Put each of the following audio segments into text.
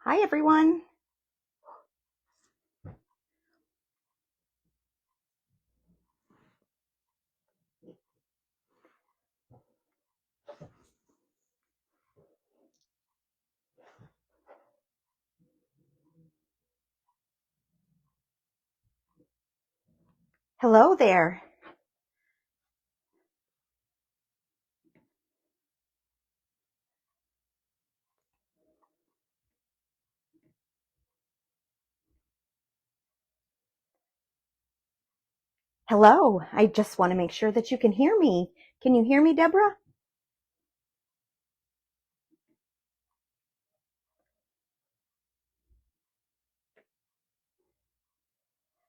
Hi, everyone. Hello there. Hello. I just want to make sure that you can hear me. Can you hear me, Deborah?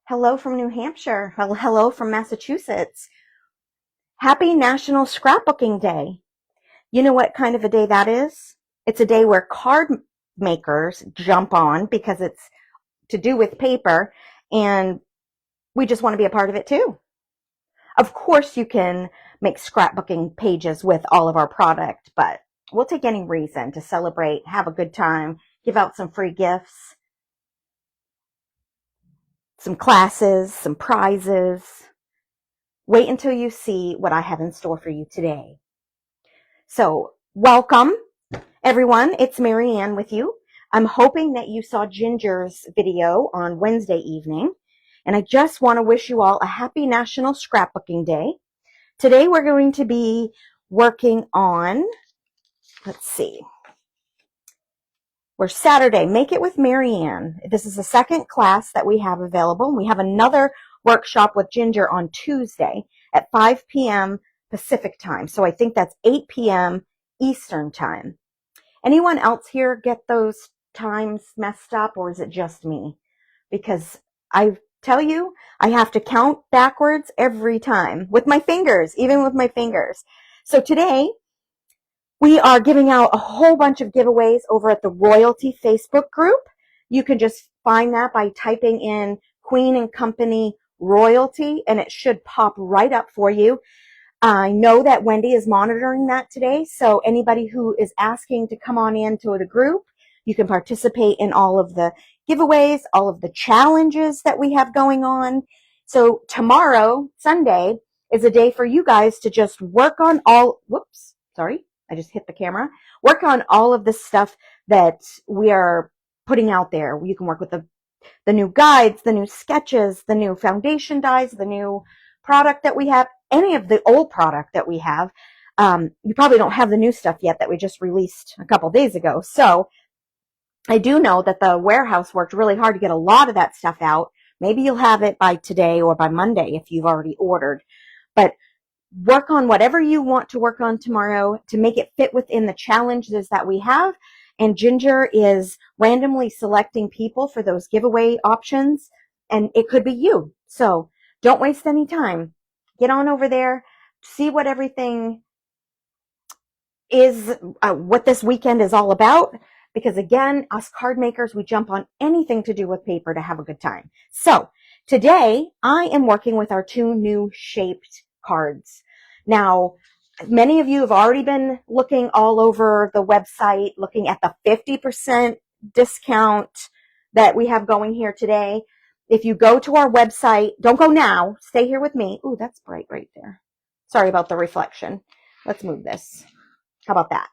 Hello from New Hampshire. Hello from Massachusetts. Happy National Scrapbooking Day. You know what kind of a day that is? It's a day where card makers jump on because it's to do with paper, and we just want to be a part of it too. Of course, you can make scrapbooking pages with all of our product, but we'll take any reason to celebrate, have a good time, give out some free gifts, some classes, some prizes. Wait until you see what I have in store for you today. So, welcome, everyone. It's Mary Ann with you. I'm hoping that you saw Ginger's video on Wednesday evening, and I just want to wish you all a happy National Scrapbooking Day. Today we're going to be working on, let's see, we're Saturday, Make It with Mary Ann. This is the second class that we have available. We have another workshop with Ginger on Tuesday at 5 p.m. Pacific time. So I think that's 8 p.m. Eastern time. Anyone else here get those times messed up, or is it just me? Because I tell you, I have to count backwards every time with my fingers, even with my fingers. So today, we are giving out a whole bunch of giveaways over at the Royalty Facebook group. You can just find that by typing in Queen and Company Royalty, and it should pop right up for you. I know that Wendy is monitoring that today, so anybody who is asking to come on into the group, you can participate in all of the giveaways, all of the challenges that we have going on. So tomorrow, Sunday, is a day for you guys to just work on I just hit the camera. Work on all of the stuff that we are putting out there. You can work with the new guides, the new sketches, the new foundation dyes, the new product that we have, any of the old product that we have. You probably don't have the new stuff yet that we just released a couple days ago. So I do know that the warehouse worked really hard to get a lot of that stuff out. Maybe you'll have it by today or by Monday if you've already ordered. But work on whatever you want to work on tomorrow to make it fit within the challenges that we have. And Ginger is randomly selecting people for those giveaway options, and it could be you. So don't waste any time. Get on over there, see what everything is, what this weekend is all about. Because again, us card makers, we jump on anything to do with paper to have a good time. So today I am working with our two new shaped cards. Now, many of you have already been looking all over the website, looking at the 50% discount that we have going here today. If you go to our website, don't go now, stay here with me. Ooh, that's bright right there. Sorry about the reflection. Let's move this. How about that?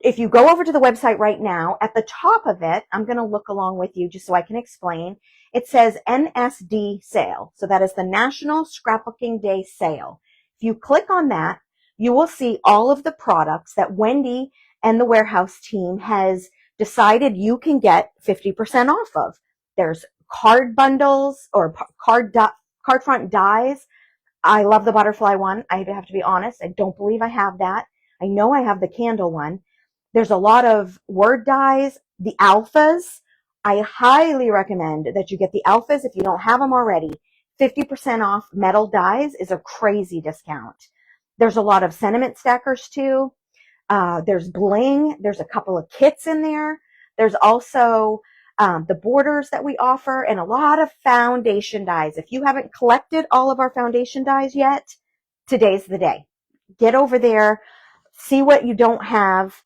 If you go over to the website right now, at the top of it, I'm going to look along with you just so I can explain. It says NSD sale. So that is the National Scrapbooking Day sale. If you click on that, you will see all of the products that Wendy and the warehouse team has decided you can get 50% off of. There's card bundles or card front dies. I love the butterfly one. I have to be honest. I don't believe I have that. I know I have the candle one. There's a lot of word dies, the alphas. I highly recommend that you get the alphas if you don't have them already. 50% off metal dies is a crazy discount. There's a lot of sentiment stackers too. There's bling. There's a couple of kits in there. There's also the borders that we offer and a lot of foundation dies. If you haven't collected all of our foundation dies yet, today's the day. Get over there, see what you don't have,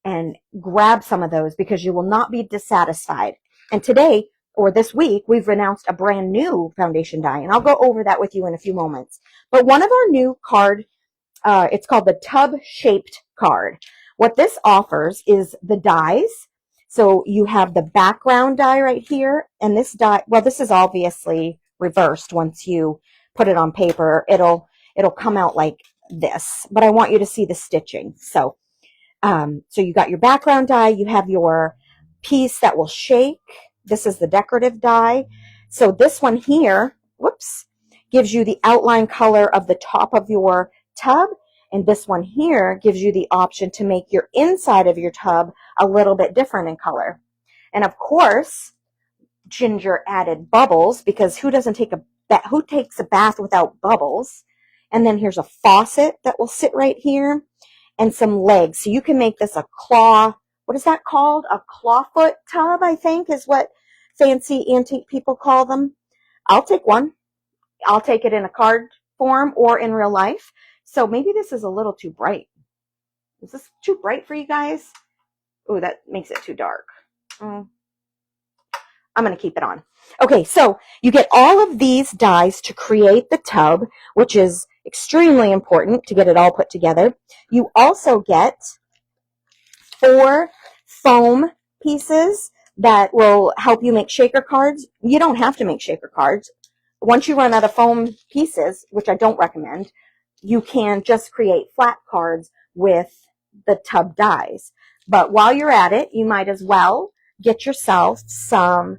and grab some of those because you will not be dissatisfied. And today, or this week, we've announced a brand new foundation die, and I'll go over that with you in a few moments. But one of our new card, it's called the tub-shaped card. What this offers is the dies. So you have the background die right here, and this die, well, this is obviously reversed. Once you put it on paper, it'll come out like this, but I want you to see the stitching. So you got your background die, you have your piece that will shake. This is the decorative die. So this one here, whoops, gives you the outline color of the top of your tub. And this one here gives you the option to make your inside of your tub a little bit different in color. And of course, Ginger added bubbles, because who takes a bath without bubbles? And then here's a faucet that will sit right here, and some legs. So you can make this a claw, what is that called? A clawfoot tub, I think, is what fancy antique people call them. I'll take one. I'll take it in a card form or in real life. So maybe this is a little too bright. Is this too bright for you guys? Oh, that makes it too dark. I'm going to keep it on. Okay, so you get all of these dies to create the tub, which is extremely important to get it all put together. You also get 4 foam pieces that will help you make shaker cards. You don't have to make shaker cards. Once you run out of foam pieces, which I don't recommend, you can just create flat cards with the tub dies. But while you're at it, you might as well get yourself some,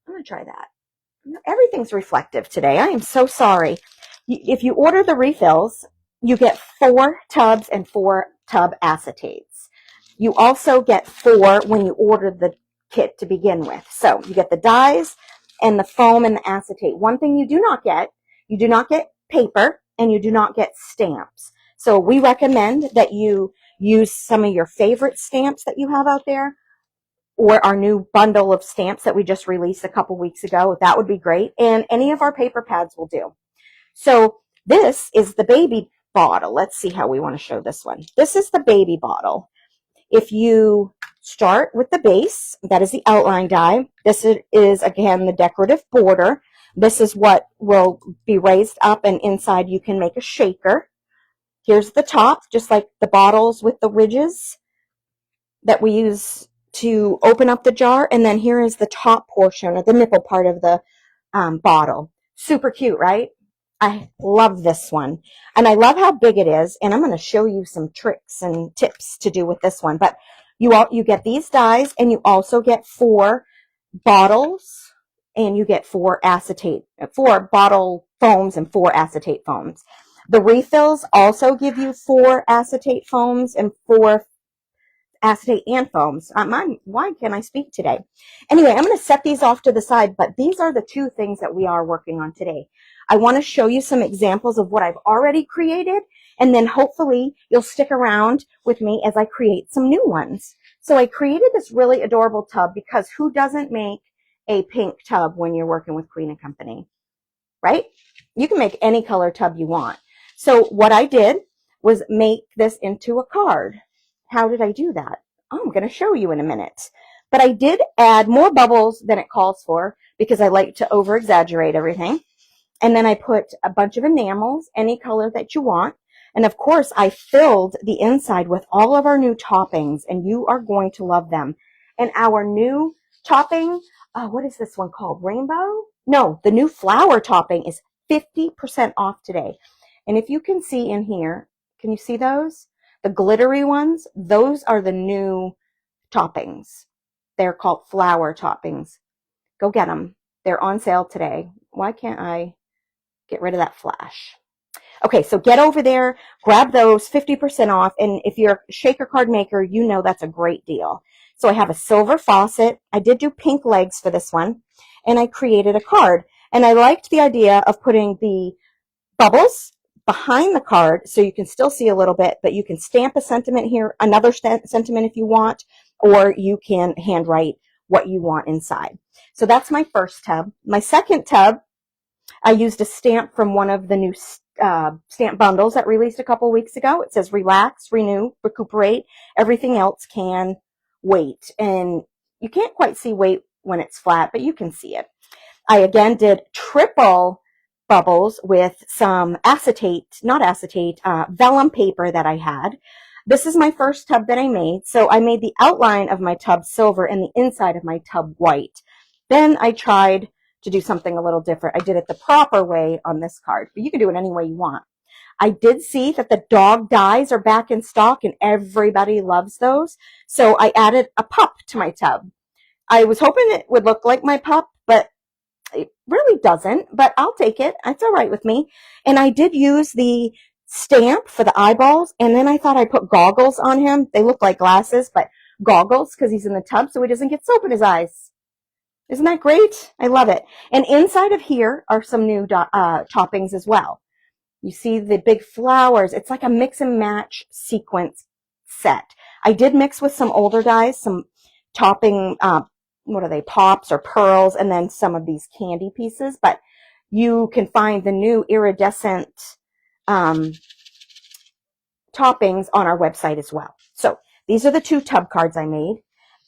I'm going to try that. Everything's reflective today. I am so sorry. If you order the refills, you get 4 tubs and 4 tub acetates. You also get 4 when you order the kit to begin with. So you get the dies and the foam and the acetate. One thing you do not get paper, and you do not get stamps. So we recommend that you use some of your favorite stamps that you have out there, or our new bundle of stamps that we just released a couple weeks ago. That would be great. And any of our paper pads will do. So this is the baby bottle. Let's see how we want to show this one. This is the baby bottle. If you start with the base, that is the outline die. This is, again, the decorative border. This is what will be raised up, and inside you can make a shaker. Here's the top, just like the bottles with the ridges that we use to open up the jar. And then here is the top portion, or the nipple part of the bottle. Super cute, right? I love this one. And I love how big it is. And I'm going to show you some tricks and tips to do with this one. But you get these dies, and you also get 4 bottles, and you get 4 bottle foams and 4 acetate foams. The refills also give you 4 acetate foams and 4 acetate and foams. Why can't I speak today? Anyway, I'm going to set these off to the side, but these are the 2 things that we are working on today. I want to show you some examples of what I've already created, and then hopefully you'll stick around with me as I create some new ones. So I created this really adorable tub, because who doesn't make a pink tub when you're working with Queen & Company, right? You can make any color tub you want. So what I did was make this into a card. How did I do that? Oh, I'm going to show you in a minute. But I did add more bubbles than it calls for, because I like to over-exaggerate everything. And then I put a bunch of enamels, any color that you want. And of course, I filled the inside with all of our new toppings, and you are going to love them. And our new topping, what is this one called? Rainbow? No, the new flower topping is 50% off today. And if you can see in here, can you see those? The glittery ones, those are the new toppings. They're called flower toppings. Go get them. They're on sale today. Why can't I get rid of that flash? Okay, so get over there, grab those, 50% off. And if you're a shaker card maker, you know that's a great deal. So I have a silver faucet. I did do pink legs for this one, and I created a card. And I liked the idea of putting the bubbles behind the card so you can still see a little bit, but you can stamp a sentiment here, another sentiment if you want, or you can handwrite what you want inside. So that's my first tub. My second tub, I used a stamp from one of the new stamp bundles that released a couple weeks ago. It says relax, renew, recuperate. Everything else can wait. And you can't quite see wait when it's flat, but you can see it. I again did triple bubbles with some vellum paper that I had. This is my first tub that I made. So I made the outline of my tub silver and the inside of my tub white. Then I tried to do something a little different. I did it the proper way on this card, but you can do it any way you want. I did see that the dog dies are back in stock and everybody loves those. So I added a pup to my tub. I was hoping it would look like my pup, but it really doesn't, but I'll take it. It's all right with me. And I did use the stamp for the eyeballs, and then I thought I'd put goggles on him. They look like glasses, but goggles because he's in the tub so he doesn't get soap in his eyes. Isn't that great? I love it. And inside of here are some new toppings as well. You see the big flowers. It's like a mix and match sequence set. I did mix with some older dyes, some topping, what are they, pops or pearls, and then some of these candy pieces. But you can find the new iridescent toppings on our website as well. So these are the 2 tub cards I made.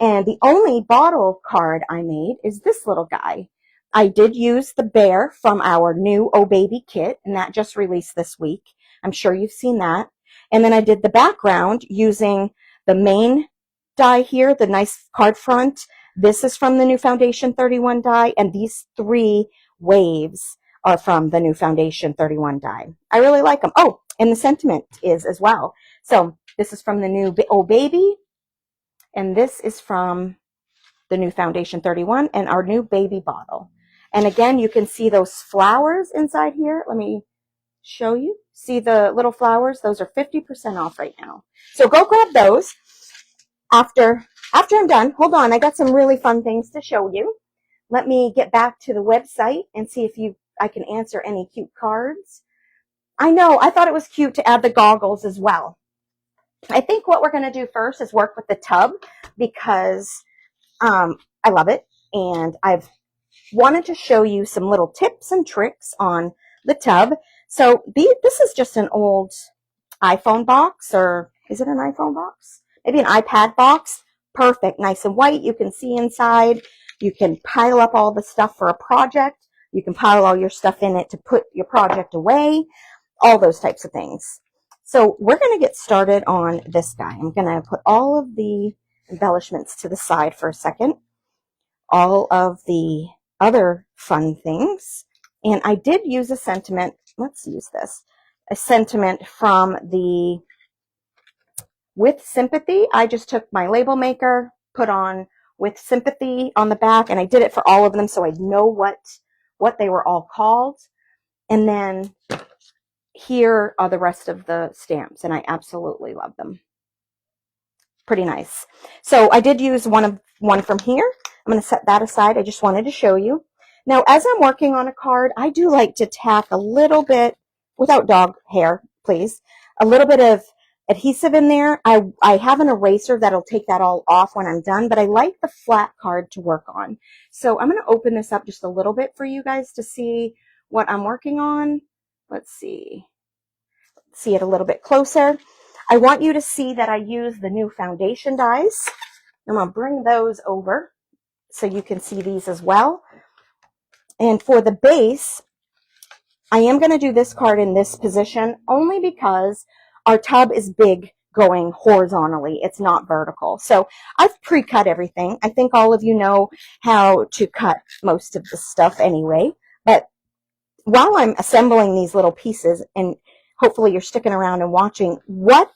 And the only bottle card I made is this little guy. I did use the bear from our new Oh Baby kit, and that just released this week. I'm sure you've seen that. And then I did the background using the main die here, the nice card front. This is from the new Foundation 31 die, and these 3 waves are from the new Foundation 31 die. I really like them. Oh, and the sentiment is as well. So this is from the new Oh Baby, and this is from the new Foundation 31 and our new baby bottle. And again, you can see those flowers inside here. Let me show you. See the little flowers? Those are 50% off right now. So go grab those. After I'm done, hold on, I got some really fun things to show you. Let me get back to the website and see if I can answer any cute cards. I know, I thought it was cute to add the goggles as well. I think what we're going to do first is work with the tub because I love it, and I've wanted to show you some little tips and tricks on the tub. So this is just an old iPhone box, or is it an iPhone box? Maybe an iPad box. Perfect, nice and white. You can see inside. You can pile up all the stuff for a project. You can pile all your stuff in it to put your project away, all those types of things. So we're going to get started on this guy. I'm going to put all of the embellishments to the side for a second. All of the other fun things. And I did use a sentiment. Let's use this. A sentiment from the With Sympathy. I just took my label maker, put on With Sympathy on the back, and I did it for all of them so I'd know what they were all called. And then here are the rest of the stamps, and I absolutely love them. Pretty nice. So I did use one from here. I'm going to set that aside. I just wanted to show you. Now, as I'm working on a card, I do like to tack a little bit, without dog hair, please, a little bit of adhesive in there. I have an eraser that'll take that all off when I'm done, but I like the flat card to work on. So I'm going to open this up just a little bit for you guys to see what I'm working on. Let's see it a little bit closer. I want you to see that I use the new foundation dies. I'm going to bring those over so you can see these as well. And for the base, I am going to do this card in this position only because our tub is big going horizontally. It's not vertical. So I've pre-cut everything. I think all of you know how to cut most of the stuff anyway. But while I'm assembling these little pieces, and hopefully you're sticking around and watching, what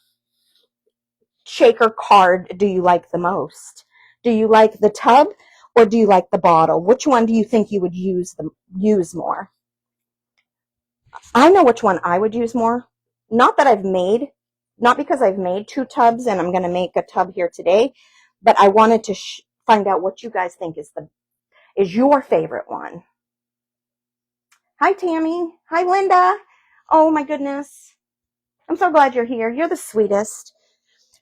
shaker card do you like the most? Do you like the tub or do you like the bottle? Which one do you think you would use more? I know which one I would use more. Not because I've made 2 tubs and I'm going to make a tub here today, but I wanted to find out what you guys think is your favorite one. Hi, Tammy. Hi, Linda. Oh, my goodness. I'm so glad you're here. You're the sweetest.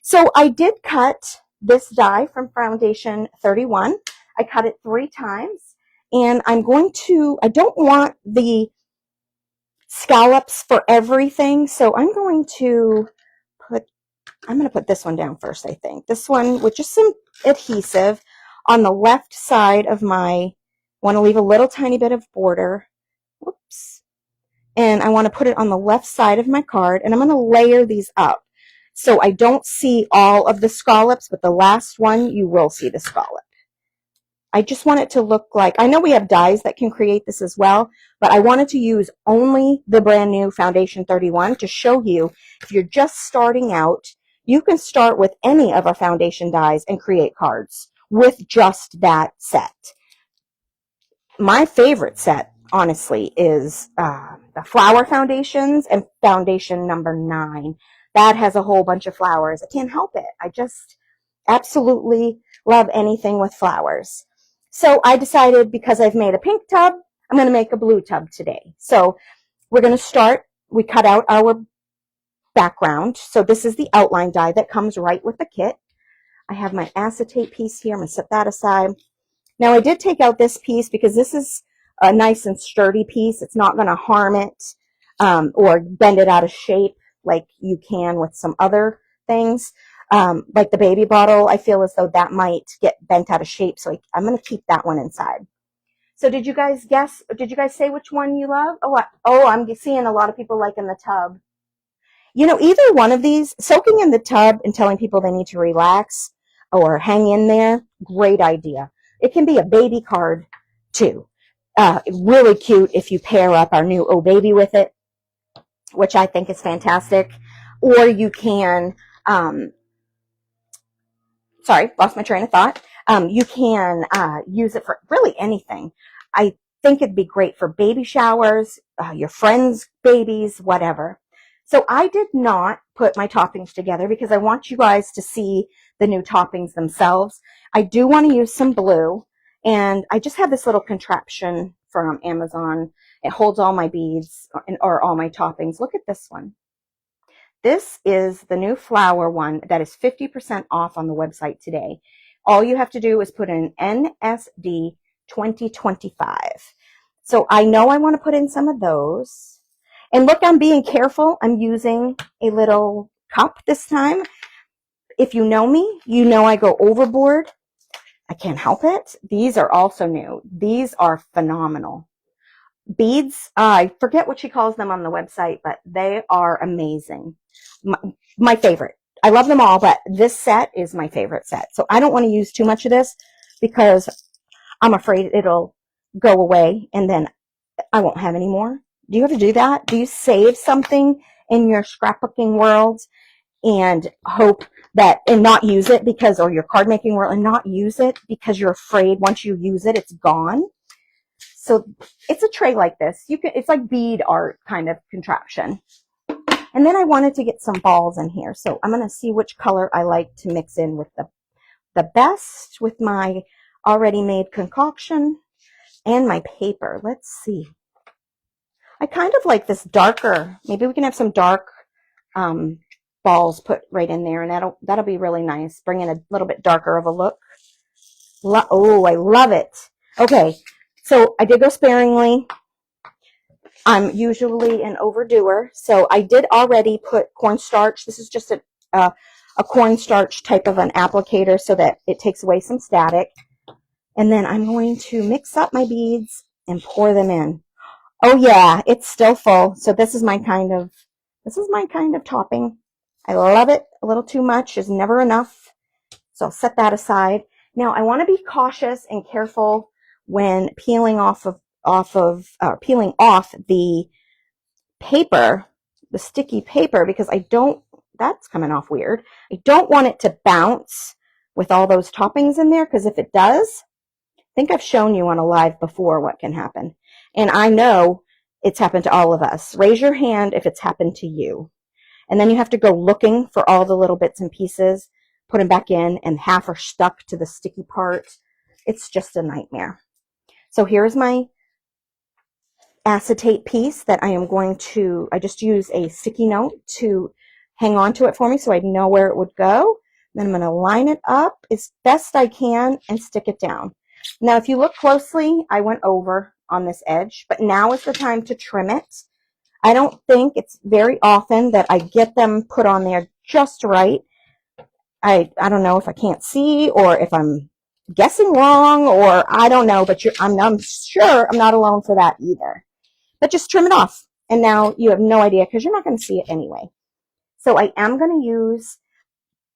So I did cut this die from Foundation 31. I cut it 3 times. And I don't want the scallops for everything. So I'm going to put this one down first, I think. This one with just some adhesive on the left side of want to leave a little tiny bit of border. Whoops. And I want to put it on the left side of my card, and I'm going to layer these up. So I don't see all of the scallops, but the last one, you will see the scallop. I just want it to look like, I know we have dyes that can create this as well, but I wanted to use only the brand new Foundation 31 to show you if you're just starting out, you can start with any of our foundation dyes and create cards with just that set. My favorite set, honestly, is the flower foundations and foundation number 9. That has a whole bunch of flowers. I can't help it. I just absolutely love anything with flowers. So I decided, because I've made a pink tub, I'm going to make a blue tub today. So we're going to start, we cut out our background. So this is the outline die that comes right with the kit. I have my acetate piece here. I'm going to set that aside. Now I did take out this piece because this is a nice and sturdy piece. It's not going to harm it or bend it out of shape like you can with some other things. Like the baby bottle, I feel as though that might get bent out of shape. So I'm going to keep that one inside. So did you guys guess? Did you guys say which one you love? Oh, I'm seeing a lot of people like in the tub. You know, either one of these, soaking in the tub and telling people they need to relax or hang in there, great idea. It can be a baby card too. Really cute if you pair up our new Oh Baby with it, which I think is fantastic. Or you can, sorry, lost my train of thought. You can use it for really anything. I think it'd be great for baby showers, your friends' babies, whatever. So I did not put my toppings together because I want you guys to see the new toppings themselves. I do want to use some blue, and I just have this little contraption from Amazon. It holds all my beads or all my toppings. Look at this one. This is the new flower one that is 50% off on the website today. All you have to do is put in NSD 2025. So I know I want to put in some of those. And look, I'm being careful. I'm using a little cup this time. If you know me, you know I go overboard. I can't help it. These are also new. These are phenomenal. Beads, I forget what she calls them on the website, but they are amazing. My favorite. I love them all, but this set is my favorite set. So I don't want to use too much of this because I'm afraid it'll go away and then I won't have any more. Do you have to do that? Do you save something in your scrapbooking world and hope that, and not use it because, or your card making world and not use it because you're afraid once you use it, it's gone? So it's a tray like this. It's like bead art kind of contraption. And then I wanted to get some balls in here. So I'm going to see which color I like to mix in with the best with my already made concoction and my paper. Let's see. I kind of like this darker. Maybe we can have some dark balls put right in there, and that'll be really nice. Bring in a little bit darker of a look. Oh, I love it. Okay, so I did go sparingly. I'm usually an overdoer, so I did already put cornstarch. This is just a cornstarch type of an applicator so that it takes away some static. And then I'm going to mix up my beads and pour them in. Oh yeah, it's still full. So this is my kind of topping. I love it. A little too much is never enough. So I'll set that aside. Now I want to be cautious and careful when peeling off the paper, the sticky paper, because that's coming off weird. I don't want it to bounce with all those toppings in there, because if it does, I think I've shown you on a live before what can happen. And I know it's happened to all of us. Raise your hand if it's happened to you. And then you have to go looking for all the little bits and pieces, put them back in, and half are stuck to the sticky part. It's just a nightmare. So here's my acetate piece that I just use a sticky note to hang on to it for me so I know where it would go. Then I'm going to line it up as best I can and stick it down. Now, if you look closely, I went over on this edge, but now is the time to trim it. I don't think it's very often that I get them put on there just right. I don't know if I can't see or if I'm guessing wrong or I don't know, but I'm sure I'm not alone for that either. But just trim it off. And now you have no idea because you're not going to see it anyway. So I am going to use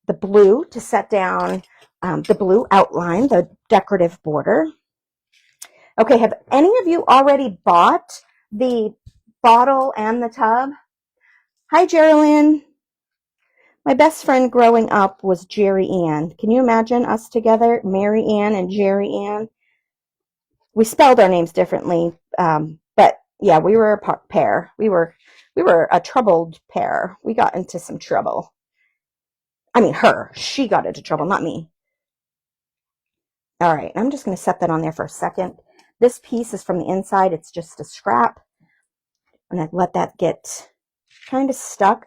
the blue to set down the blue outline, the decorative border. Okay, have any of you already bought the bottle and the tub? Hi, Geraldine. My best friend growing up was Jerry Ann. Can you imagine us together, Mary Ann and Jerry Ann? We spelled our names differently, but yeah, we were a pair. We were a troubled pair. We got into some trouble. I mean, she got into trouble, not me. All right, I'm just going to set that on there for a second. This piece is from the inside. It's just a scrap. And I let that get kind of stuck.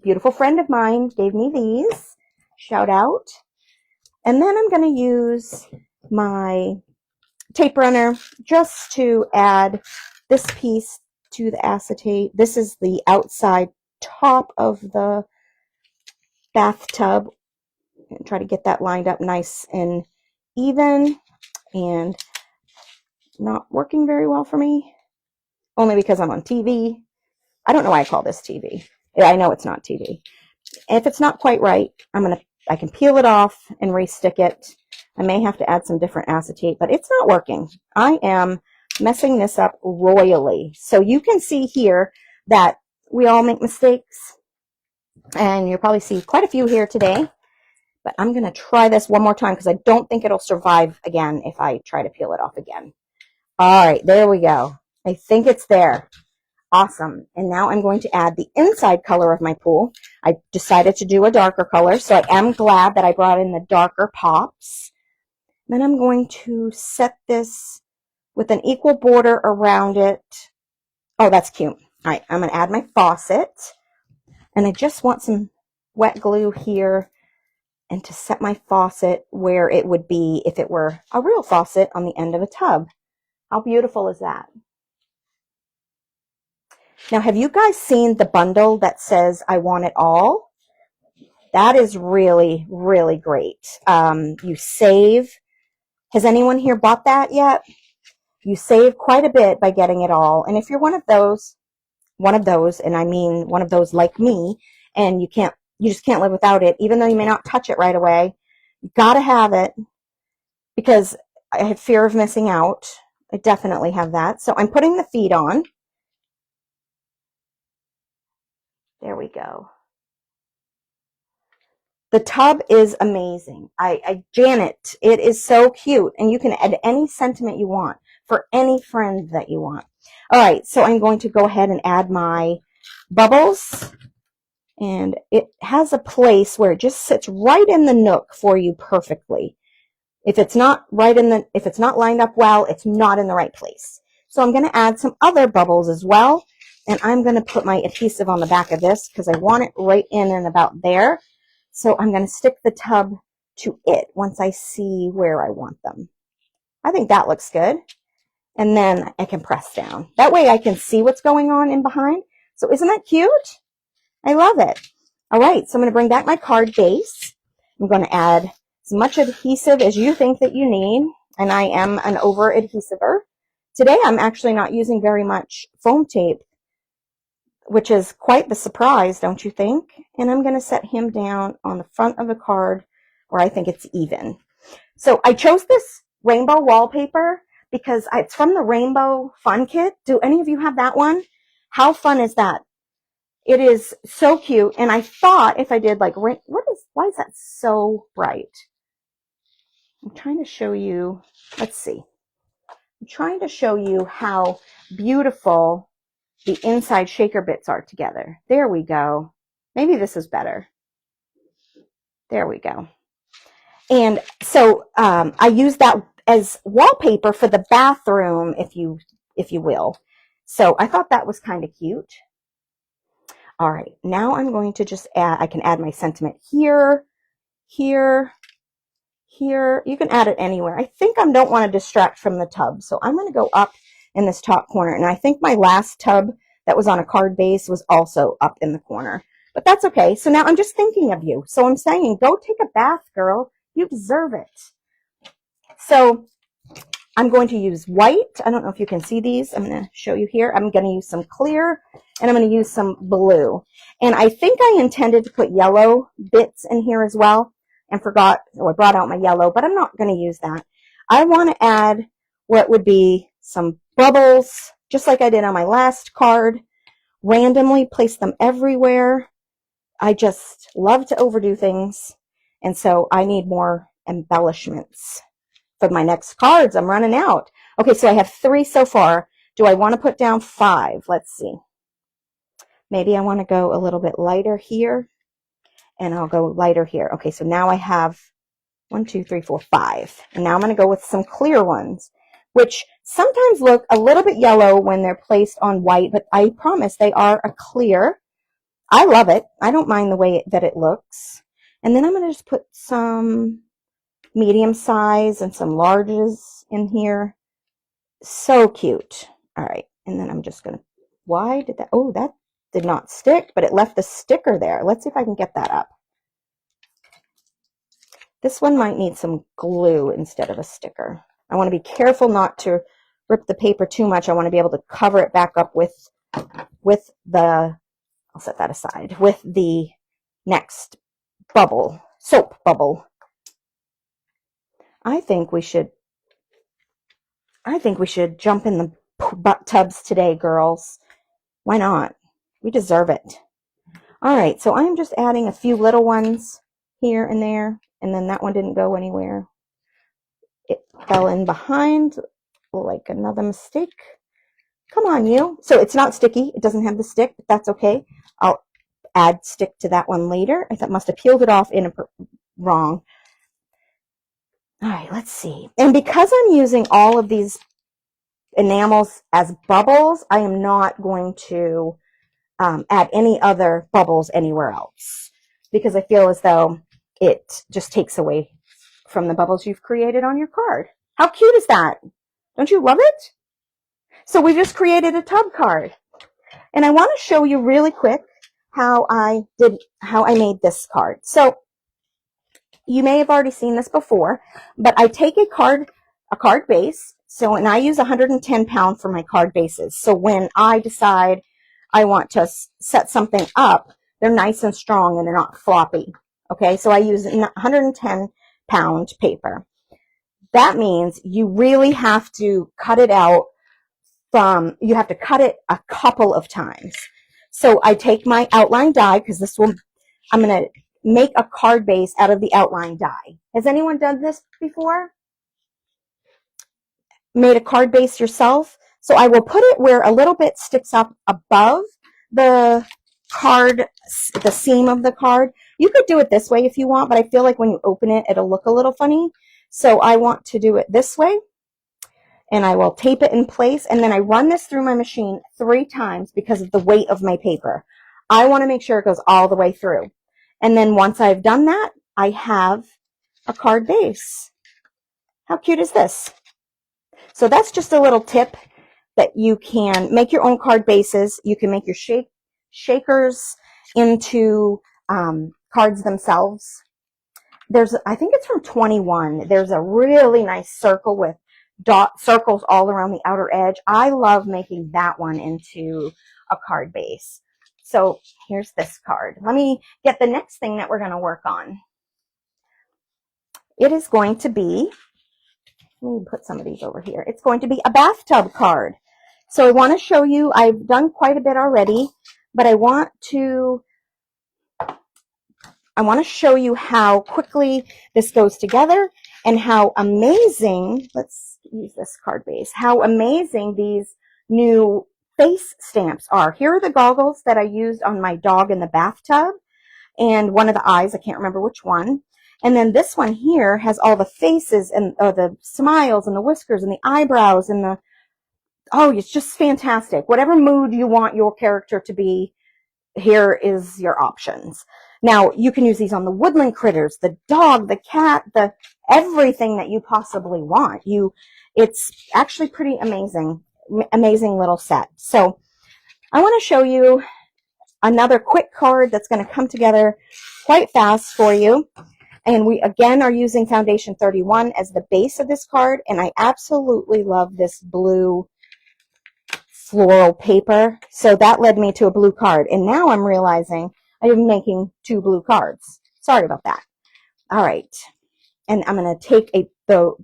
Beautiful friend of mine gave me these. Shout out. And then I'm going to use my tape runner just to add this piece to the acetate. This is the outside top of the bathtub. And try to get that lined up nice and even, and not working very well for me, only because I'm on TV. I don't know why I call this TV. I know it's not TV. If it's not quite right, I can peel it off and re-stick it. I may have to add some different acetate, but it's not working. I am messing this up royally. So you can see here that we all make mistakes, and you'll probably see quite a few here today. But I'm going to try this one more time because I don't think it'll survive again if I try to peel it off again. All right, there we go. I think it's there. Awesome. And now I'm going to add the inside color of my pool. I decided to do a darker color, so I am glad that I brought in the darker pops. Then I'm going to set this with an equal border around it. Oh, that's cute. All right, I'm going to add my faucet. And I just want some wet glue here and to set my faucet where it would be if it were a real faucet on the end of a tub. How beautiful is that? Now, have you guys seen the bundle that says, I want it all? That is really, really great. You save. Has anyone here bought that yet? You save quite a bit by getting it all. And if you're one of those, and I mean one of those like me, and you just can't live without it, even though you may not touch it right away, you gotta have it, because I have fear of missing out. I definitely have that. So I'm putting the feet on. There we go. The tub is amazing. Janet, it is so cute. And you can add any sentiment you want for any friend that you want. All right, so I'm going to go ahead and add my bubbles. And it has a place where it just sits right in the nook for you perfectly. If it's not lined up well, it's not in the right place. So I'm going to add some other bubbles as well. And I'm going to put my adhesive on the back of this because I want it right in and about there. So I'm going to stick the tub to it once I see where I want them. I think that looks good. And then I can press down. That way I can see what's going on in behind. So isn't that cute? I love it. All right, so I'm going to bring back my card base. I'm going to add as much adhesive as you think that you need. And I am an over adhesiver. Today I'm actually not using very much foam tape, which is quite the surprise, don't you think? And I'm going to set him down on the front of the card where I think it's even. So I chose this rainbow wallpaper because it's from the Rainbow Fun Kit. Do any of you have that one? How fun is that? It is so cute. And I thought if I did like, why is that so bright? I'm trying to show you, let's see. I'm trying to show you how beautiful the inside shaker bits are together. There we go. Maybe this is better. There we go. And so I use that as wallpaper for the bathroom, if you will. So I thought that was kind of cute. All right, now I'm going to just I can add my sentiment here, here, here. You can add it anywhere. I think I don't want to distract from the tub, so I'm going to go up in this top corner. And I think my last tub that was on a card base was also up in the corner. But that's okay. So now I'm just thinking of you. So I'm saying, go take a bath, girl. You deserve it. So I'm going to use white. I don't know if you can see these. I'm going to show you here. I'm going to use some clear, and I'm going to use some blue. And I think I intended to put yellow bits in here as well, and forgot, or I brought out my yellow, but I'm not going to use that. I want to add what would be some bubbles, just like I did on my last card. Randomly place them everywhere. I just love to overdo things, and so I need more embellishments for my next cards. I'm running out. Okay, so I have 3 so far. Do I want to put down 5? Let's see. Maybe I want to go a little bit lighter here, and I'll go lighter here. Okay, so now I have 1, 2, 3, 4, 5. And now I'm going to go with some clear ones, which sometimes look a little bit yellow when they're placed on white, but I promise they are a clear. I love it. I don't mind the way that it looks. And then I'm going to just put some medium size and some larges in here. So cute. All right. And then I'm just going to, why did that, oh, that did not stick, but it left the sticker there. Let's see if I can get that up. This one might need some glue instead of a sticker. I want to be careful not to rip the paper too much. I want to be able to cover it back up with the, I'll set that aside, with the next bubble, soap bubble. I think we should jump in the tubs today, girls. Why not? We deserve it. All right, so I'm just adding a few little ones here and there, and then that one didn't go anywhere. It fell in behind like another mistake. Come on, you. So it's not sticky. It doesn't have the stick, but that's okay. I'll add stick to that one later. I thought must have peeled it off in a wrong. All right, let's see. And because I'm using all of these enamels as bubbles, I am not going to add any other bubbles anywhere else, because I feel as though it just takes away from the bubbles you've created on your card. How cute is that? Don't you love it? So we just created a tub card. And I want to show you really quick how I made this card. So you may have already seen this before, but I take a card base. So, and I use 110 pound for my card bases. So when I decide I want to set something up, they're nice and strong and they're not floppy. Okay, so I use 110 pound paper. That means you really have to cut it out you have to cut it a couple of times. So I take my outline die, because I'm going to make a card base out of the outline die. Has anyone done this before? Made a card base yourself? So I will put it where a little bit sticks up above the card, the seam of the card. You could do it this way if you want, but I feel like when you open it, it'll look a little funny. So I want to do it this way. And I will tape it in place, and then I run this through my machine 3 times because of the weight of my paper. I want to make sure it goes all the way through. And then once I've done that, I have a card base. How cute is this? So that's just a little tip that you can make your own card bases. You can make your shakers into cards themselves. I think it's from 21. There's a really nice circle with circles all around the outer edge. I love making that one into a card base. So here's this card. Let me get the next thing that we're going to work on. It is going to be, let me put some of these over here. It's going to be a bathtub card. So I want to show you, I've done quite a bit already, but I want to show you how quickly this goes together and how amazing, let's use this card base, how amazing these new face stamps are. Here are the goggles that I used on my dog in the bathtub, and one of the eyes, I can't remember which one. And then this one here has all the faces and the smiles and the whiskers and the eyebrows and oh, it's just fantastic. Whatever mood you want your character to be, here is your options. Now, you can use these on the woodland critters, the dog, the cat, everything that you possibly want. It's actually pretty amazing little set. So I want to show you another quick card that's going to come together quite fast for you. And we again are using Foundation 31 as the base of this card. And I absolutely love this blue floral paper. So that led me to a blue card. And now I'm realizing I am making 2 blue cards. Sorry about that. All right. And I'm going to take the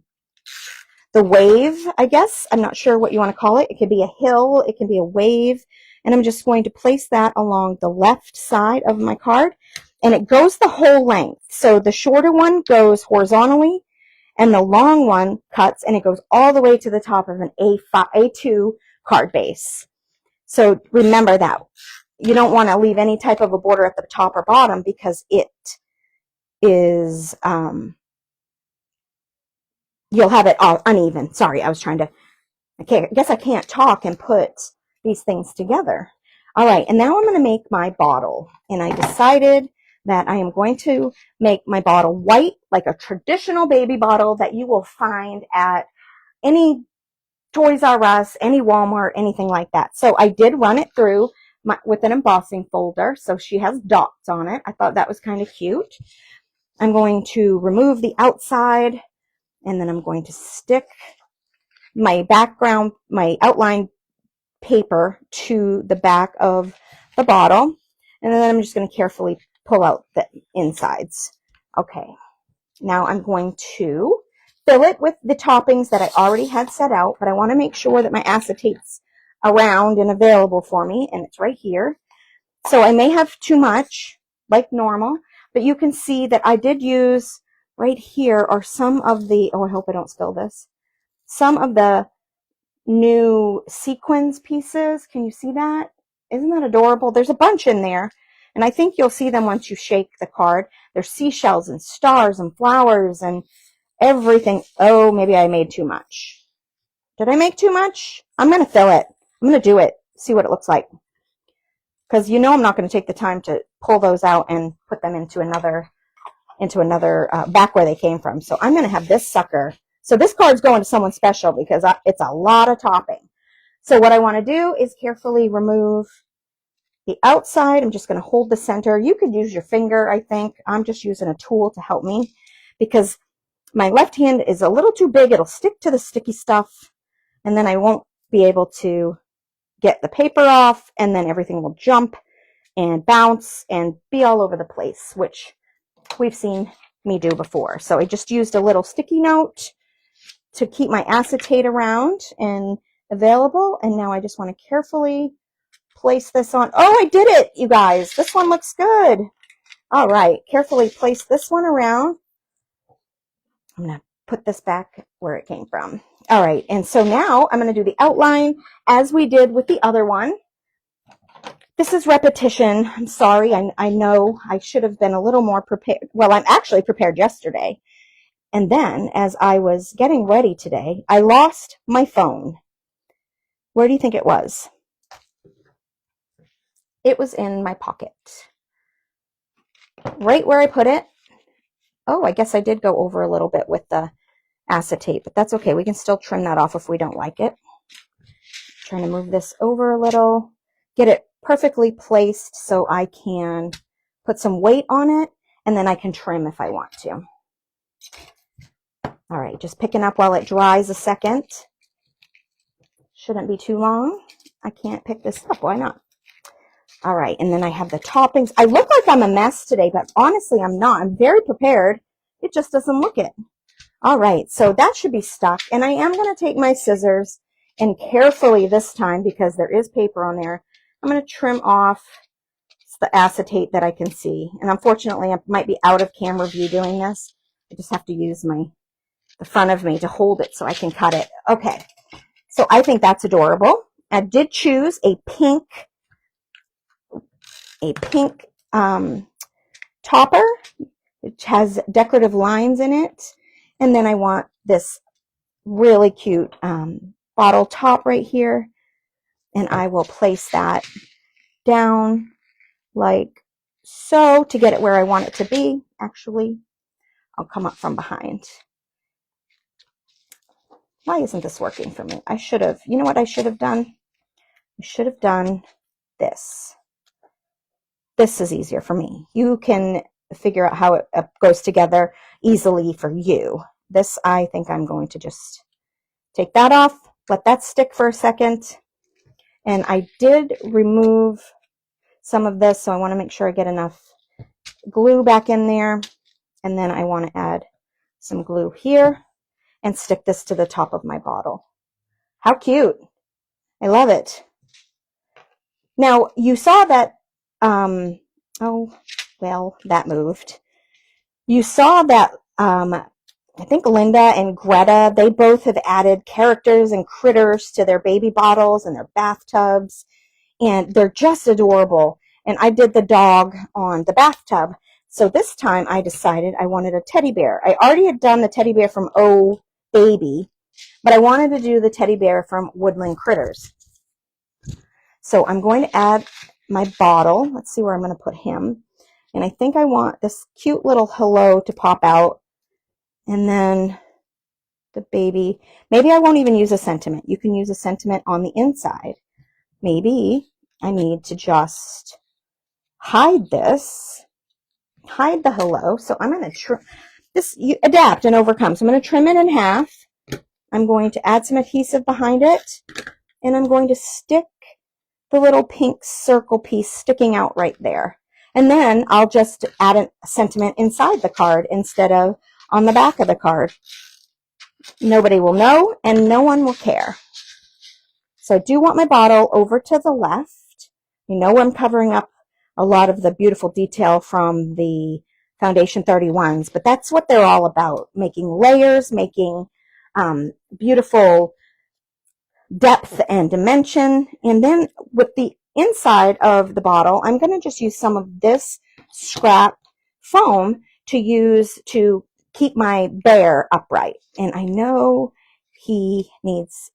wave, I guess. I'm not sure what you want to call it. It could be a hill. It can be a wave. And I'm just going to place that along the left side of my card. And it goes the whole length. So the shorter one goes horizontally, and the long one cuts, and it goes all the way to the top of an A2 card base. So remember that. You don't want to leave any type of a border at the top or bottom because it is, you'll have it all uneven. Sorry, I guess I can't talk and put these things together. All right, and now I'm going to make my bottle. And I decided that I am going to make my bottle white, like a traditional baby bottle that you will find at any Toys R Us, any Walmart, anything like that. So I did run it through with an embossing folder. So she has dots on it. I thought that was kind of cute. I'm going to remove the outside, and then I'm going to stick my background, my outline paper to the back of the bottle. And then I'm just going to carefully pull out the insides. Okay. Now I'm going to fill it with the toppings that I already had set out, but I want to make sure that my acetate's around and available for me, and it's right here. So I may have too much, like normal, but you can see that I did use right here are some of the, oh, I hope I don't spill this, some of the new sequins pieces. Can you see that? Isn't that adorable? There's a bunch in there, and I think you'll see them once you shake the card. There's seashells and stars and flowers and everything. Oh, maybe I made too much. Did I make too much? I'm going to fill it. I'm going to do it. See what it looks like. Because you know I'm not going to take the time to pull those out and put them into another back where they came from. So I'm going to have this sucker. So this card's going to someone special because it's a lot of topping. So what I want to do is carefully remove the outside. I'm just going to hold the center. You could use your finger, I think. I'm just using a tool to help me because my left hand is a little too big. It'll stick to the sticky stuff, and then I won't be able to get the paper off, and then everything will jump and bounce and be all over the place, which we've seen me do before. So I just used a little sticky note to keep my acetate around and available, and now I just want to carefully place this on. Oh, I did it, you guys. This one looks good. All right, carefully place this one around. I'm going to put this back where it came from. All right, and so now I'm going to do the outline as we did with the other one. This is repetition. I'm sorry. I know I should have been a little more prepared. Well, I'm actually prepared yesterday. And then as I was getting ready today, I lost my phone. Where do you think it was? It was in my pocket. Right where I put it. Oh, I guess I did go over a little bit with the acetate, but that's okay. We can still trim that off if we don't like it. Trying to move this over a little, get it perfectly placed so I can put some weight on it, and then I can trim if I want to. All right, just picking up while it dries a second. Shouldn't be too long. I can't pick this up. Why not? All right, and then I have the toppings. I look like I'm a mess today, but honestly, I'm not. I'm very prepared. It just doesn't look it. All right, so that should be stuck, and I am going to take my scissors and carefully this time, because there is paper on there, I'm going to trim off the acetate that I can see. And unfortunately, I might be out of camera view doing this. I just have to use the front of me to hold it so I can cut it. Okay, so I think that's adorable. I did choose a pink topper. It has decorative lines in it. And then I want this really cute bottle top right here. And I will place that down like so to get it where I want it to be. Actually, I'll come up from behind. Why isn't this working for me? I should have, you know what I should have done? I should have done this. This is easier for me. You can figure out how it goes together easily for you. This, I think I'm going to just take that off, let that stick for a second. And I did remove some of this, so I want to make sure I get enough glue back in there. And then I want to add some glue here and stick this to the top of my bottle. How cute. I love it. Now, you saw that, oh, well, that moved. You saw that, I think Linda and Greta, they both have added characters and critters to their baby bottles and their bathtubs, and they're just adorable. And I did the dog on the bathtub. So this time I decided I wanted a teddy bear. I already had done the teddy bear from Oh Baby, but I wanted to do the teddy bear from Woodland Critters. So I'm going to add my bottle. Let's see where I'm going to put him. And I think I want this cute little hello to pop out. And then the baby. Maybe I won't even use a sentiment. You can use a sentiment on the inside. Maybe I need to just hide this. Hide the hello. So I'm going to trim this. You adapt and overcome. So I'm going to trim it in half. I'm going to add some adhesive behind it. And I'm going to stick the little pink circle piece sticking out right there. And then I'll just add a sentiment inside the card instead of on the back of the card. Nobody will know and no one will care. So I do want my bottle over to the left. You know I'm covering up a lot of the beautiful detail from the Foundation 31s, but that's what they're all about, making layers, making beautiful depth and dimension. And then with the inside of the bottle, I'm going to just use some of this scrap foam to use to keep my bear upright. And I know he needs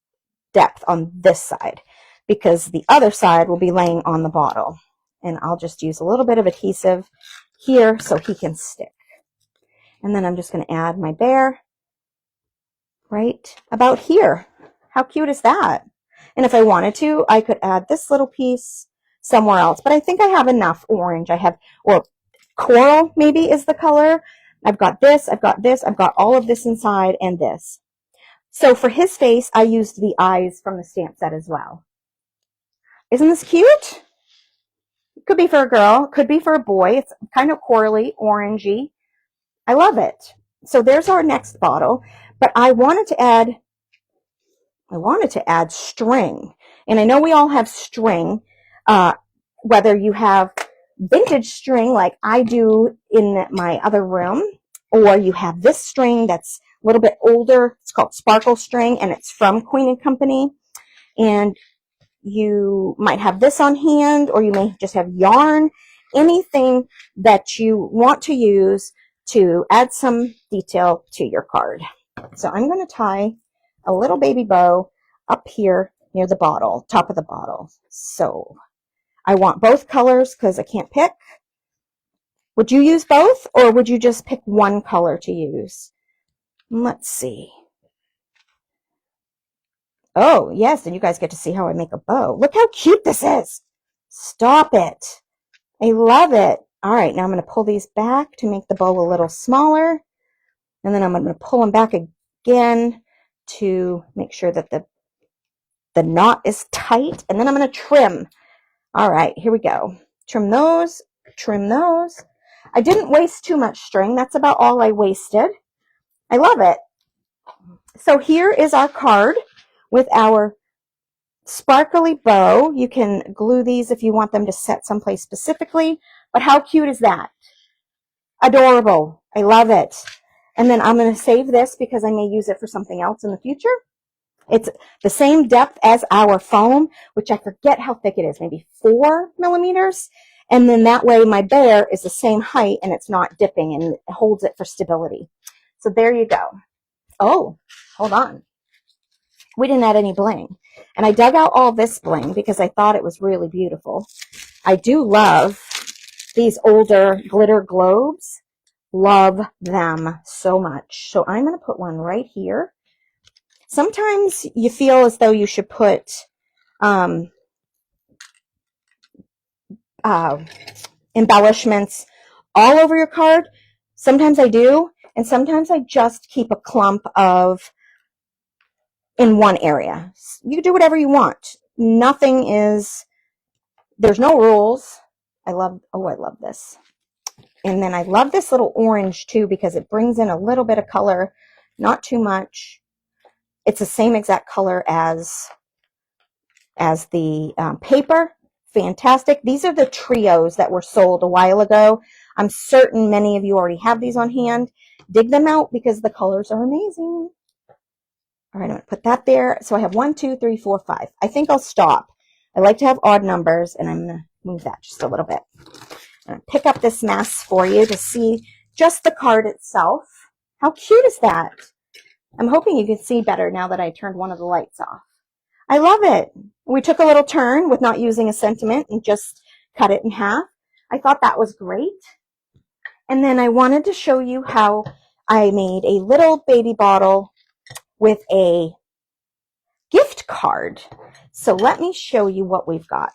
depth on this side because the other side will be laying on the bottle. And I'll just use a little bit of adhesive here so he can stick. And then I'm just going to add my bear right about here. How cute is that? And if I wanted to, I could add this little piece somewhere else. But I think I have enough orange. I have, or coral maybe is the color. I've got this, I've got this, I've got all of this inside and this. So for his face, I used the eyes from the stamp set as well. Isn't this cute? It could be for a girl, could be for a boy. It's kind of corally, orangey. I love it. So there's our next bottle. But I wanted to add string. And I know we all have string, whether you have vintage string like I do in my other room, or you have this string that's a little bit older. It's called sparkle string, and it's from Queen & Company. And you might have this on hand, or you may just have yarn, anything that you want to use to add some detail to your card. So I'm going to tie a little baby bow up here near the bottle, top of the bottle. So I want both colors because I can't pick. Would you use both, or would you just pick one color to use? Let's see. Oh, yes, and you guys get to see how I make a bow. Look how cute this is. Stop it. I love it. All right, now I'm going to pull these back to make the bow a little smaller. And then I'm going to pull them back again to make sure that the knot is tight. And then I'm going to trim. All right, here we go. Trim those, trim those. I didn't waste too much string. That's about all I wasted. I love it. So here is our card with our sparkly bow. You can glue these if you want them to set someplace specifically. But how cute is that? Adorable. I love it. And then I'm going to save this because I may use it for something else in the future. It's the same depth as our foam, which I forget how thick it is, maybe 4 millimeters. And then that way my bear is the same height and it's not dipping and it holds it for stability. So there you go. Oh, hold on. We didn't add any bling. And I dug out all this bling because I thought it was really beautiful. I do love these older glitter globes. Love them so much. So I'm going to put one right here. Sometimes you feel as though you should put embellishments all over your card. Sometimes I do, and sometimes I just keep a clump of in one area. You can do whatever you want. Nothing is, there's no rules. I love this. And then I love this little orange too, because it brings in a little bit of color, not too much. It's the same exact color as the paper. Fantastic. These are the trios that were sold a while ago. I'm certain many of you already have these on hand. Dig them out because the colors are amazing. All right, I'm going to put that there. So I have 1, 2, 3, 4, 5. I think I'll stop. I like to have odd numbers, and I'm going to move that just a little bit. I'm going to pick up this mask for you to see just the card itself. How cute is that? I'm hoping you can see better now that I turned one of the lights off. I love it. We took a little turn with not using a sentiment and just cut it in half. I thought that was great. And then I wanted to show you how I made a little baby bottle with a gift card. So let me show you what we've got.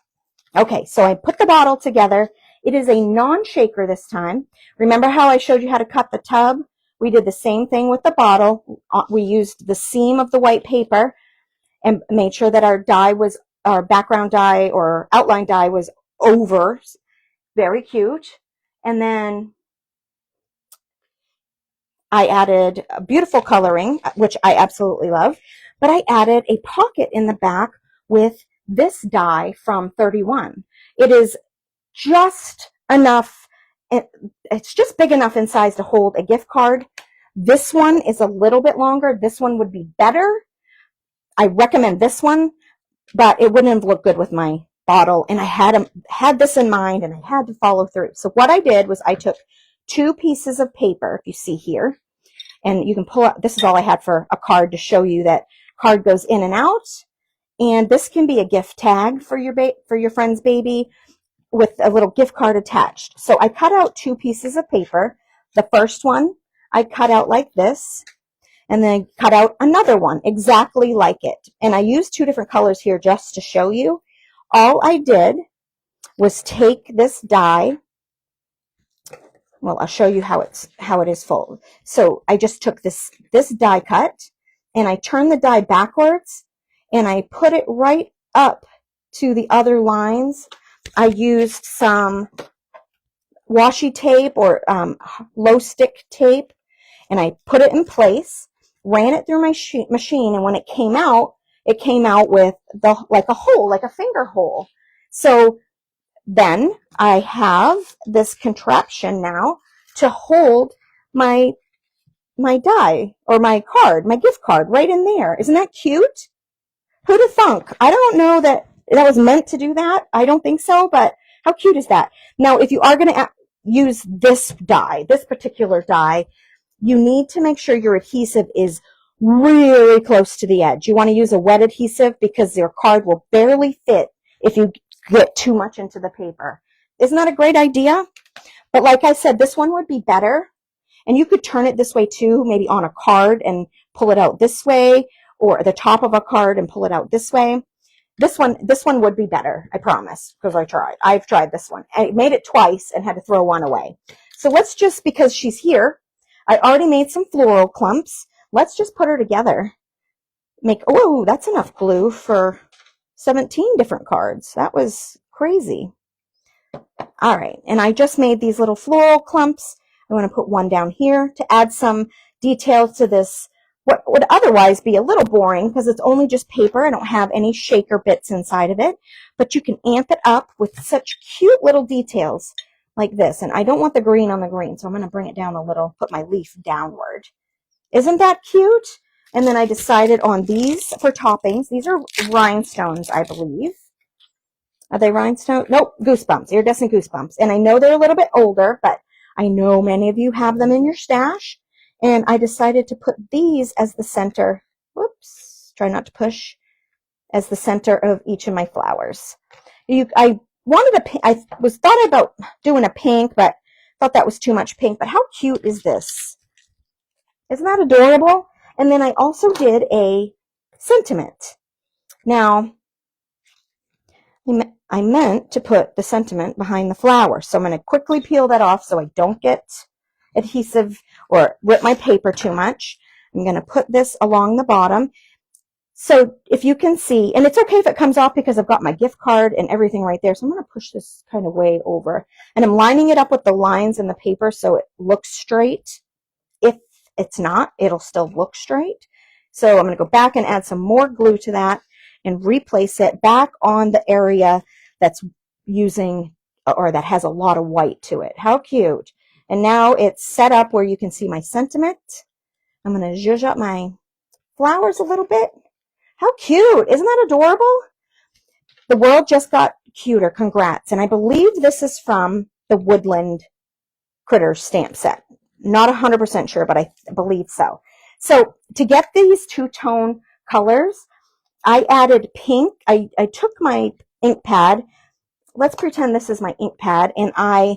Okay, so I put the bottle together. It is a non-shaker this time. Remember how I showed you how to cut the tub? We did the same thing with the bottle. We used the seam of the white paper and made sure that our background die or outline die was over. Very cute. And then I added beautiful coloring, which I absolutely love, but I added a pocket in the back with this die from 31. It is just enough, it's just big enough in size to hold a gift card. This one is a little bit longer. This one would be better. I recommend this one, but it wouldn't have looked good with my bottle, and I had this in mind, and I had to follow through. So what I did was I took 2 pieces of paper, if you see here, and you can pull out, this is all I had for a card to show you that card goes in and out, and this can be a gift tag for your friend's baby with a little gift card attached. So I cut out 2 pieces of paper. The first one I cut out like this, and then cut out another one exactly like it. And I used 2 different colors here just to show you. All I did was take this die. Well, I'll show you how it is folded. So I just took this die cut, and I turned the die backwards, and I put it right up to the other lines. I used some washi tape or low stick tape, and I put it in place, ran it through my machine, and when it came out with like a hole, like a finger hole. So then I have this contraption now to hold my die or my card, my gift card right in there. Isn't that cute? Who'd have thunk? I don't know that was meant to do that. I don't think so, but how cute is that? Now, if you are going to use this die, this particular die, you need to make sure your adhesive is really close to the edge. You want to use a wet adhesive because your card will barely fit if you get too much into the paper. Isn't that a great idea? But like I said, this one would be better. And you could turn it this way too, maybe on a card and pull it out this way, or the top of a card and pull it out this way. This one would be better, I promise, because I've tried this one. I made it twice and had to throw one away. So let's just, because she's here, I already made some floral clumps. Let's just put her together. Oh, that's enough glue for 17 different cards. That was crazy. All right, and I just made these little floral clumps. I want to put one down here to add some detail to this, what would otherwise be a little boring because it's only just paper. I don't have any shaker bits inside of it, but you can amp it up with such cute little details like this. And I don't want the green on the green, so I'm going to bring it down a little, put my leaf downward. Isn't that cute? And then I decided on these for toppings. These are rhinestones, I believe. Are they rhinestones? Nope, goosebumps, iridescent goosebumps. And I know they're a little bit older, but I know many of you have them in your stash. And I decided to put these as the center. Whoops, try not to push. As the center of each of my flowers. I was thought about doing a pink, but thought that was too much pink. But how cute is this? Isn't that adorable? And then I also did a sentiment. Now, I meant to put the sentiment behind the flower. So I'm going to quickly peel that off so I don't get adhesive or rip my paper too much. I'm going to put this along the bottom. So if you can see, and it's okay if it comes off because I've got my gift card and everything right there. So I'm going to push this kind of way over. And I'm lining it up with the lines in the paper so it looks straight. If it's not, it'll still look straight. So I'm going to go back and add some more glue to that and replace it back on the area that's using or that has a lot of white to it. How cute. And now it's set up where you can see my sentiment. I'm going to zhuzh up my flowers a little bit. How cute. Isn't that adorable? The world just got cuter. Congrats. And I believe this is from the Woodland Critters stamp set. Not 100% sure, but I believe so. So to get these two-tone colors, I added pink. I took my ink pad. Let's pretend this is my ink pad. And I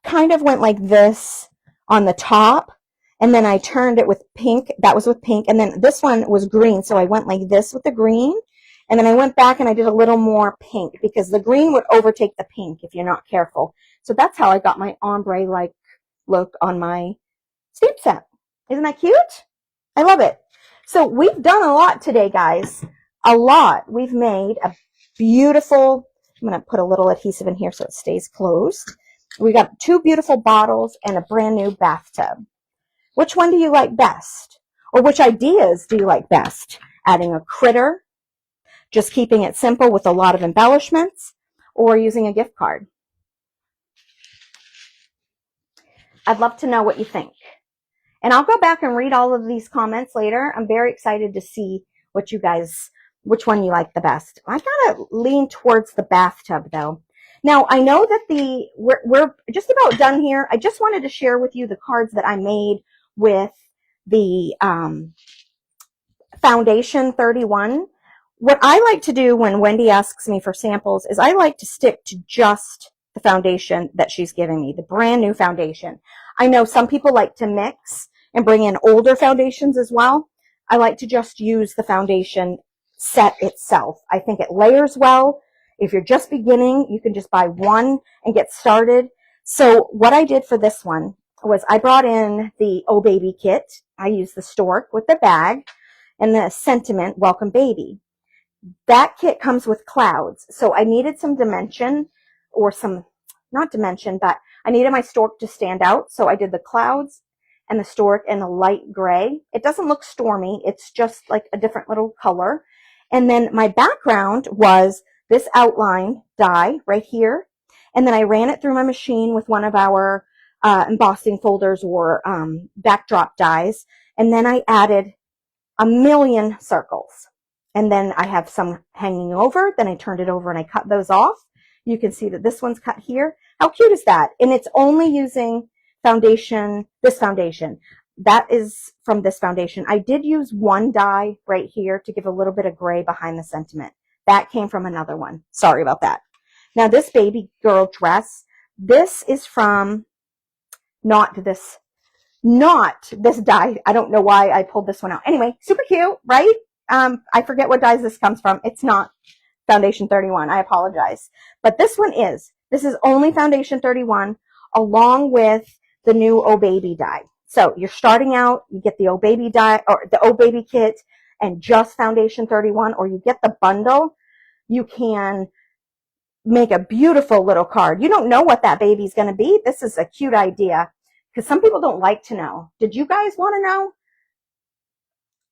kind of went like this on the top. And then I turned it with pink. That was with pink. And then this one was green. So I went like this with the green. And then I went back and I did a little more pink because the green would overtake the pink if you're not careful. So that's how I got my ombre-like look on my stamp set. Isn't that cute? I love it. So we've done a lot today, guys. A lot. We've made a beautiful, I'm going to put a little adhesive in here so it stays closed. We got 2 beautiful bottles and a brand new bathtub. Which one do you like best? Or which ideas do you like best? Adding a critter, just keeping it simple with a lot of embellishments, or using a gift card? I'd love to know what you think. And I'll go back and read all of these comments later. I'm very excited to see what you guys, which one you like the best. I gotta lean towards the bathtub though. Now I know that we're just about done here. I just wanted to share with you the cards that I made with the Foundation 31. What I like to do when Wendy asks me for samples is I like to stick to just the foundation that she's giving me, the brand new foundation. I know some people like to mix and bring in older foundations as well. I like to just use the foundation set itself. I think it layers well. If you're just beginning, you can just buy one and get started. So what I did for this one was I brought in the Oh Baby kit. I used the stork with the bag and the sentiment, Welcome Baby. That kit comes with clouds. So I needed some dimension or some, not dimension, but I needed my stork to stand out. So I did the clouds and the stork in a light gray. It doesn't look stormy. It's just like a different little color. And then my background was this outline die right here. And then I ran it through my machine with one of our embossing folders or backdrop dies. And then I added a million circles. And then I have some hanging over. Then I turned it over and I cut those off. You can see that this one's cut here. How cute is that? And it's only using foundation, this foundation. That is from this foundation. I did use one die right here to give a little bit of gray behind the sentiment. That came from another one. Sorry about that. Now this baby girl dress, this is from not this die. I don't know why I pulled this one out. Anyway, super cute, right? I forget what dies this comes from. It's not Foundation 31. I apologize. But this one is. This is only Foundation 31 along with the new Oh Baby die. So you're starting out, you get the Oh Baby die or the Oh Baby kit and just Foundation 31, or you get the bundle. You can make a beautiful little card. You don't know what that baby's going to be. This is a cute idea because some people don't like to know. Did you guys want to know?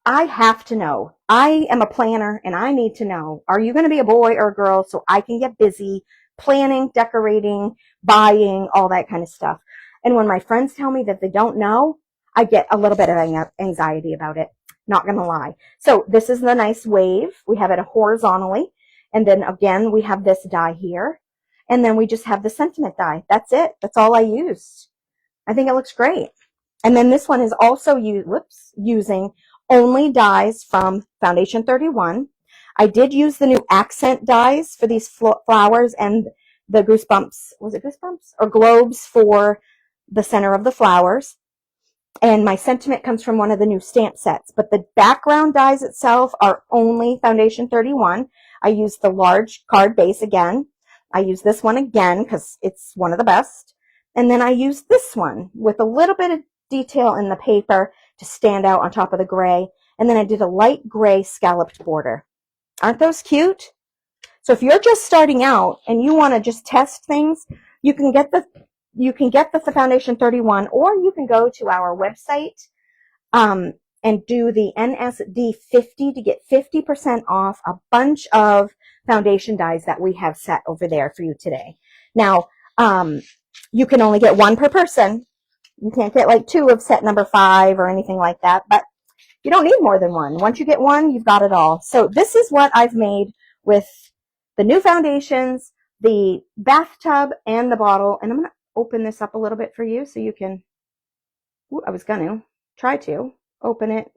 I have to know. I am a planner and I need to know. Are you going to be a boy or a girl so I can get busy planning, decorating, buying, all that kind of stuff. And when my friends tell me that they don't know, I get a little bit of anxiety about it. Not going to lie. So this is the nice wave. We have it horizontally. And then again, we have this die here. And then we just have the sentiment die. That's it. That's all I used. I think it looks great. And then this one is also using only dies from Foundation 31. I did use the new accent dies for these flowers and the goosebumps. Was it goosebumps? Or globes for the center of the flowers. And my sentiment comes from one of the new stamp sets. But the background dies itself are only Foundation 31. I use the large card base again. I use this one again because it's one of the best. And then I use this one with a little bit of detail in the paper to stand out on top of the gray. And then I did a light gray scalloped border. Aren't those cute? So if you're just starting out and you want to just test things, you can get the Foundation 31, or you can go to our website and do the NSD 50 to get 50% off a bunch of foundation dies that we have set over there for you today. Now, you can only get one per person. You can't get like two of set number 5 or anything like that, but you don't need more than one. Once you get one, you've got it all. So this is what I've made with the new foundations, the bathtub, and the bottle. And I'm going to open this up a little bit for you so you can, I was going to try to open it,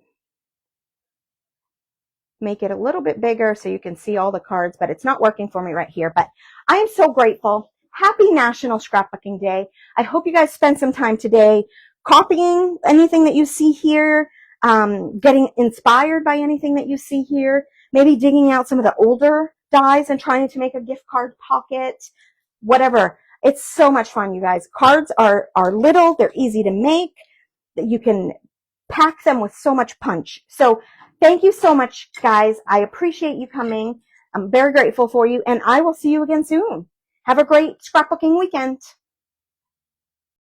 make it a little bit bigger so you can see all the cards, but it's not working for me right here. But I am so grateful. Happy National Scrapbooking Day. I hope you guys spend some time today copying anything that you see here, getting inspired by anything that you see here, maybe digging out some of the older dies and trying to make a gift card pocket, whatever. It's so much fun, you guys. Cards are little, they're easy to make, that you can pack them with so much punch. So thank you so much, guys. I appreciate you coming. I'm very grateful for you, and I will see you again soon. Have a great scrapbooking weekend.